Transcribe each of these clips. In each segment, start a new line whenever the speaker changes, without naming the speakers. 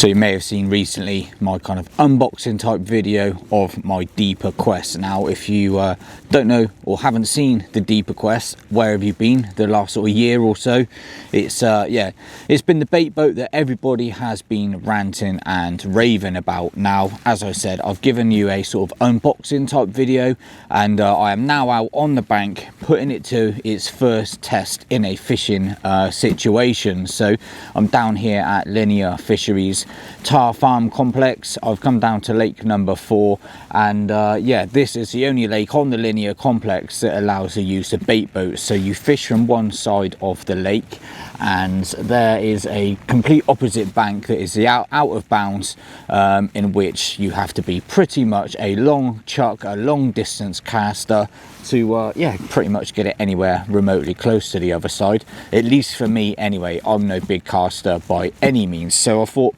So you may have seen recently my kind of unboxing type video of my Deeper Quest. Now if you don't know or haven't seen the Deeper Quest, where have you been the last sort of year or so? It's it's been the bait boat that everybody has been ranting and raving about. Now as I said, I've given you a sort of unboxing type video, and I am now out on the bank putting it to its first test in a fishing situation. So I'm down here at Linear Fisheries Tar Farm Complex. I've come down to lake number 4, and yeah, this is the only lake on the Linear complex that allows the use of bait boats. So you fish from one side of the lake, and there is a complete opposite bank that is the out of bounds, in which you have to be pretty much a long chuck, a long distance caster to yeah, pretty much get it anywhere remotely close to the other side. At least for me anyway, I'm no big caster by any means. So I thought,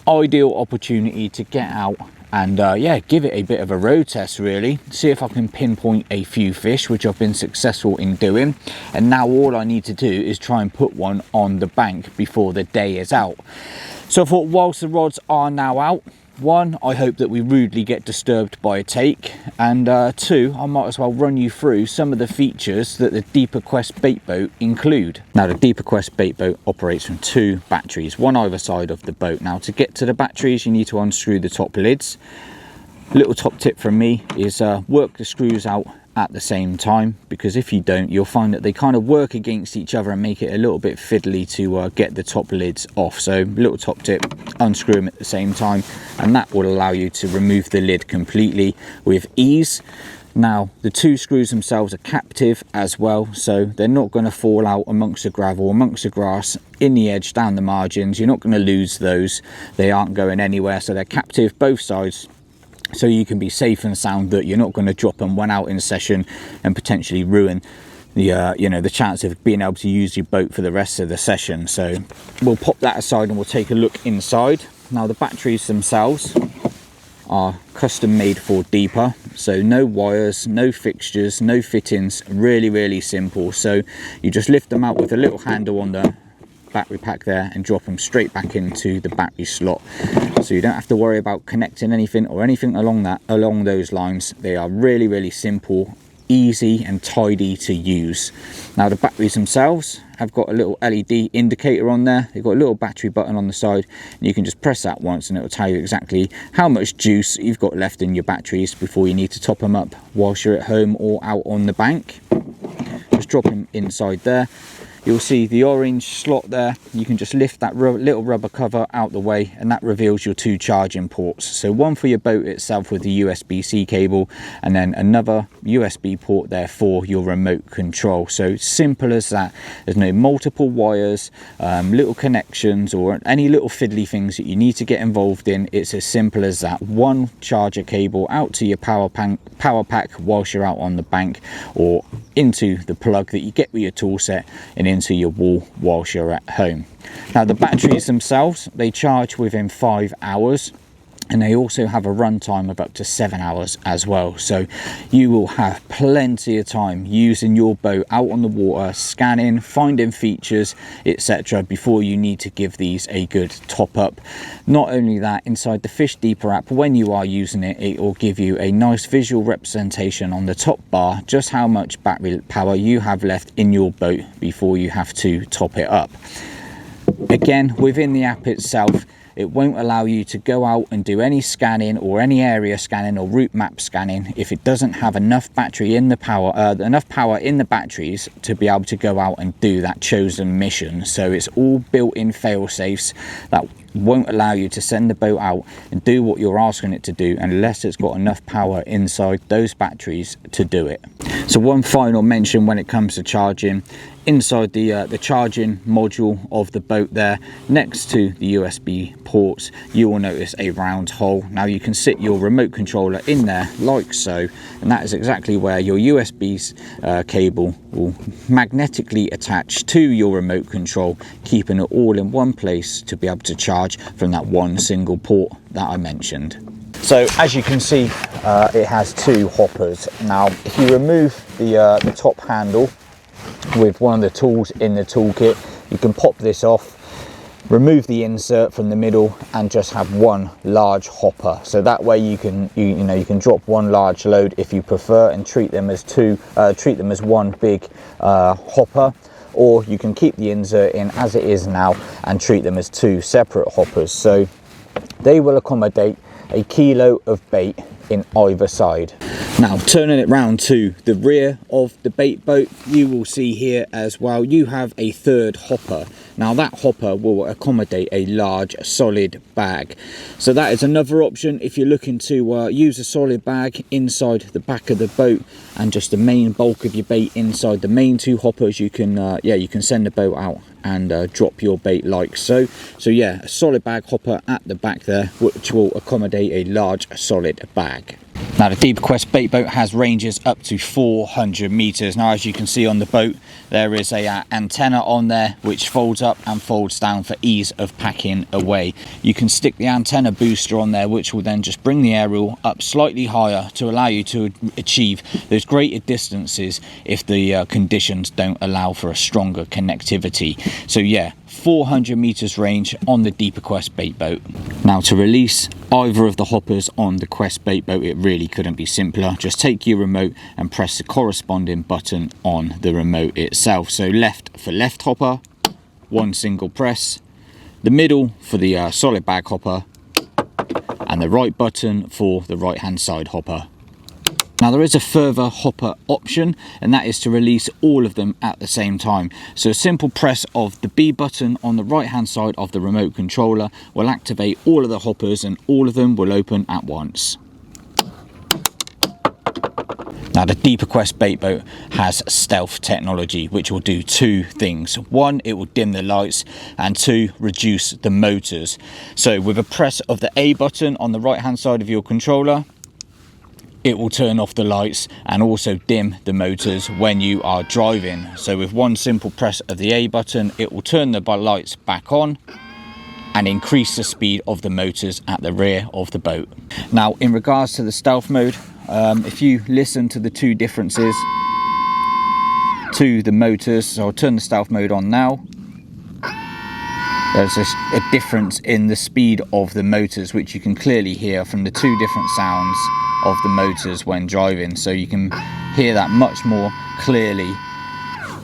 ideal opportunity to get out and yeah, give it a bit of a road test, really, see if I can pinpoint a few fish, which I've been successful in doing. And now all I need to do is try and put one on the bank before the day is out. So I thought, whilst the rods are now out, one, I hope that we rudely get disturbed by a take, and two, I might as well run you through some of the features that the Deeper Quest bait boat include. Now the Deeper Quest bait boat operates from 2 batteries, one either side of the boat. Now to get to the batteries, you need to unscrew the top lids. Little top tip from me is work the screws out at the same time, because if you don't, you'll find that they kind of work against each other and make it a little bit fiddly to get the top lids off. So little top tip, unscrew them at the same time, and that will allow you to remove the lid completely with ease. Now the 2 screws themselves are captive as well, so they're not going to fall out amongst the gravel, amongst the grass, in the edge, down the margins. You're not going to lose those, they aren't going anywhere, so they're captive both sides. So you can be safe and sound that you're not going to drop them one out in session and potentially ruin the you know, the chance of being able to use your boat for the rest of the session. So we'll pop that aside and we'll take a look inside. Now the batteries themselves are custom made for Deeper, so no wires, no fixtures, no fittings, really simple. So you just lift them out with a little handle on the battery pack there and drop them straight back into the battery slot, so you don't have to worry about connecting anything or anything along those lines. They are really simple, easy and tidy to use. Now the batteries themselves have got a little LED indicator on there. They've got a little battery button on the side, and you can just press that once and it will tell you exactly how much juice you've got left in your batteries before you need to top them up whilst you're at home or out on the bank. Just drop them inside there. You'll see the orange slot there. You can just lift that little rubber cover out the way, and that reveals your 2 charging ports. So one for your boat itself with the USB-C cable, and then another USB port there for your remote control. So simple as that. There's no multiple wires, little connections, or any little fiddly things that you need to get involved in. It's as simple as that. One charger cable out to your power pack whilst you're out on the bank, or into the plug that you get with your tool set and into your wall whilst you're at home. Now the batteries themselves, they charge within 5 hours, and they also have a run time of up to 7 hours as well. So you will have plenty of time using your boat out on the water, scanning, finding features, etc., before you need to give these a good top up. Not only that, inside the Fish Deeper app, when you are using it, it will give you a nice visual representation on the top bar just how much battery power you have left in your boat before you have to top it up. Again, within the app itself, it won't allow you to go out and do any scanning or any area scanning or route map scanning if it doesn't have enough battery in the enough power in the batteries to be able to go out and do that chosen mission. So it's all built-in fail safes that won't allow you to send the boat out and do what you're asking it to do unless it's got enough power inside those batteries to do it. So one final mention when it comes to charging: inside the charging module of the boat there, next to the USB ports, you will notice a round hole. Now you can sit your remote controller in there like so, and that is exactly where your USB cable will magnetically attach to your remote control, keeping it all in one place to be able to charge from that one single port that I mentioned. So as you can see, it has 2 hoppers. Now if you remove the top handle with one of the tools in the toolkit, you can pop this off, remove the insert from the middle and just have one large hopper. So that way you can you can drop one large load if you prefer and treat them as one big hopper, or you can keep the insert in as it is now and treat them as two separate hoppers. So they will accommodate a kilo of bait in either side. Now turning it round to the rear of the bait boat, you will see here as well you have a third hopper. Now that hopper will accommodate a large solid bag, so that is another option if you're looking to use a solid bag inside the back of the boat and just the main bulk of your bait inside the main two hoppers. You can you can send the boat out and drop your bait like so. So yeah, a solid bag hopper at the back there, which will accommodate a large solid bag. Now the Deeper Quest bait boat has ranges up to 400 meters. Now as you can see on the boat, there is a antenna on there which folds up and folds down for ease of packing away. You can stick the antenna booster on there, which will then just bring the aerial up slightly higher to allow you to achieve those greater distances if the conditions don't allow for a stronger connectivity. So yeah, 400 meters range on the Deeper Quest bait boat. Now to release either of the hoppers on the Quest bait boat, it really couldn't be simpler. Just take your remote and press the corresponding button on the remote itself. So left for left hopper, one single press, the middle for the solid bag hopper, and the right button for the right hand side hopper. Now there is a further hopper option, and that is to release all of them at the same time. So a simple press of the B button on the right hand side of the remote controller will activate all of the hoppers and all of them will open at once. Now the Deeper Quest bait boat has stealth technology which will do two things. One, it will dim the lights, and two, reduce the motors. So with a press of the A button on the right hand side of your controller, it will turn off the lights and also dim the motors when you are driving. So with one simple press of the A button, it will turn the lights back on and increase the speed of the motors at the rear of the boat. Now in regards to the stealth mode, if you listen to the two differences to the motors, so I'll turn the stealth mode on now. There's a difference in the speed of the motors, which you can clearly hear from the two different sounds of the motors when driving. So you can hear that much more clearly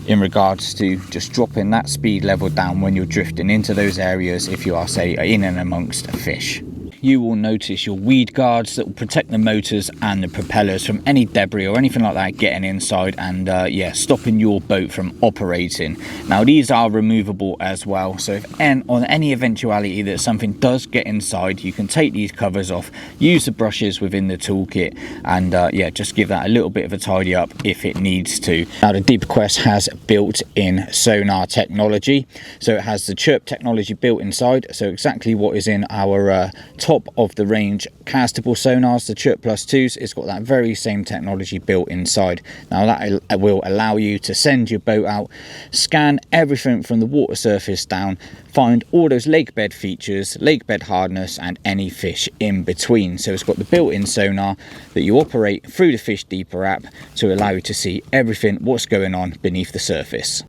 in regards to just dropping that speed level down when you're drifting into those areas if you are, say, in and amongst fish. You will notice your weed guards that will protect the motors and the propellers from any debris or anything like that getting inside and yeah, stopping your boat from operating. Now these are removable as well, so if on any eventuality that something does get inside, you can take these covers off, use the brushes within the toolkit, and yeah, just give that a little bit of a tidy up if it needs to. Now the Deeper Quest has built-in sonar technology, so it has the chirp technology built inside, so exactly what is in our top of the range castable sonars, the Chirp Plus 2s. It's got that very same technology built inside. Now that will allow you to send your boat out, scan everything from the water surface down, find all those lake bed features, lake bed hardness, and any fish in between. So it's got the built-in sonar that you operate through the Fish Deeper app to allow you to see everything what's going on beneath the surface.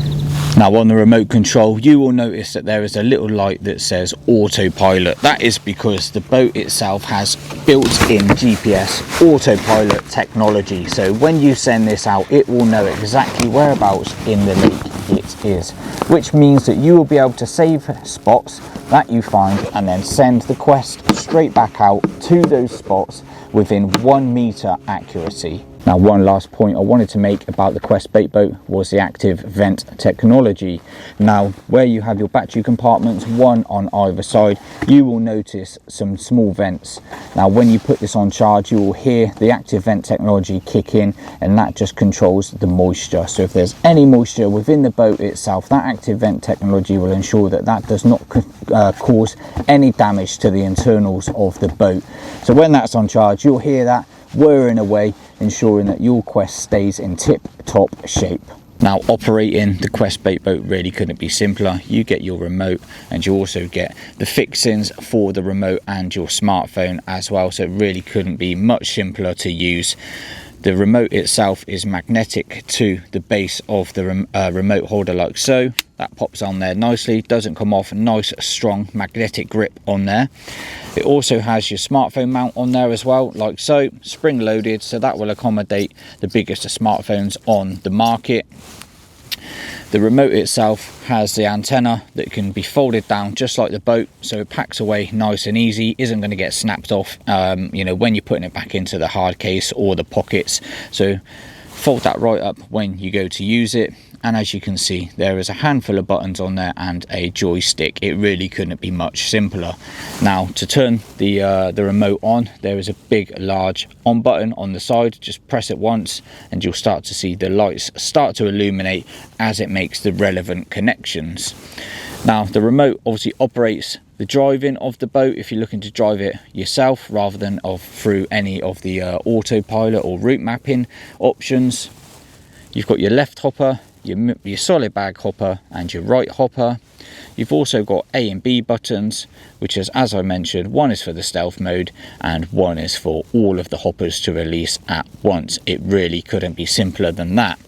Now on the remote control, you will notice that there is a little light that says autopilot. That is because the boat itself has built-in GPS autopilot technology. So when you send this out, it will know exactly whereabouts in the lake it is, which means that you will be able to save spots that you find and then send the quest straight back out to those spots within 1 meter accuracy. Now one last point I wanted to make about the Quest bait boat was the active vent technology. Now where you have your battery compartments, one on either side, you will notice some small vents. Now when you put this on charge, you will hear the active vent technology kick in, and that just controls the moisture. So if there's any moisture within the boat itself, that active vent technology will ensure that that does not cause any damage to the internals of the boat. So when that's on charge, you'll hear that whirring away, ensuring that your Quest stays in tip-top shape. Now operating the Quest bait boat really couldn't be simpler. You get your remote and you also get the fixings for the remote and your smartphone as well, so it really couldn't be much simpler to use. The remote itself is magnetic to the base of the remote holder like so. that pops on there nicely, doesn't come off. Nice strong magnetic grip on there. It also has your smartphone mount on there as well, like so, spring loaded, so that will accommodate the biggest of smartphones on the market. The remote itself has the antenna that can be folded down just like the boat, so it packs away nice and easy, isn't going to get snapped off you know, when you're putting it back into the hard case or the pockets. So fold that right up when you go to use it. And as you can see, there is a handful of buttons on there and a joystick. It really couldn't be much simpler. Now, to turn the remote on, there is a big large on button on the side. Just press it once and you'll start to see the lights start to illuminate as it makes the relevant connections. Now, the remote obviously operates the driving of the boat if you're looking to drive it yourself rather than through any of the autopilot or route mapping options. You've got your left hopper, your solid bag hopper and your right hopper. You've also got A and B buttons, which is, as I mentioned, one is for the stealth mode and one is for all of the hoppers to release at once. It really couldn't be simpler than that.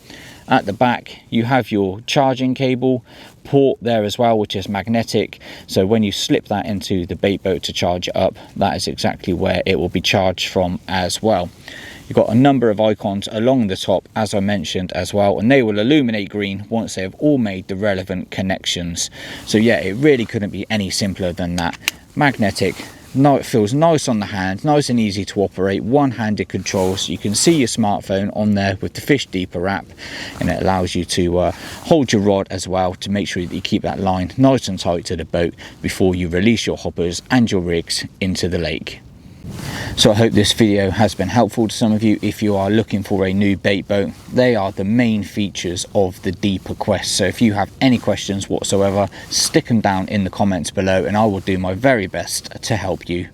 At the back you have your charging cable port there as well, which is magnetic, so when you slip that into the bait boat to charge it up, that is exactly where it will be charged from as well. You've got a number of icons along the top, as I mentioned as well, and they will illuminate green once they have all made the relevant connections. So yeah, it really couldn't be any simpler than that. Magnetic. No, it feels nice on the hand, nice and easy to operate, one-handed control, so you can see your smartphone on there with the Fish Deeper app, and it allows you to hold your rod as well to make sure that you keep that line nice and tight to the boat before you release your hoppers and your rigs into the lake. So I hope this video has been helpful to some of you if you are looking for a new bait boat. They are the main features of the Deeper Quest, so if you have any questions whatsoever, stick them down in the comments below and I will do my very best to help you.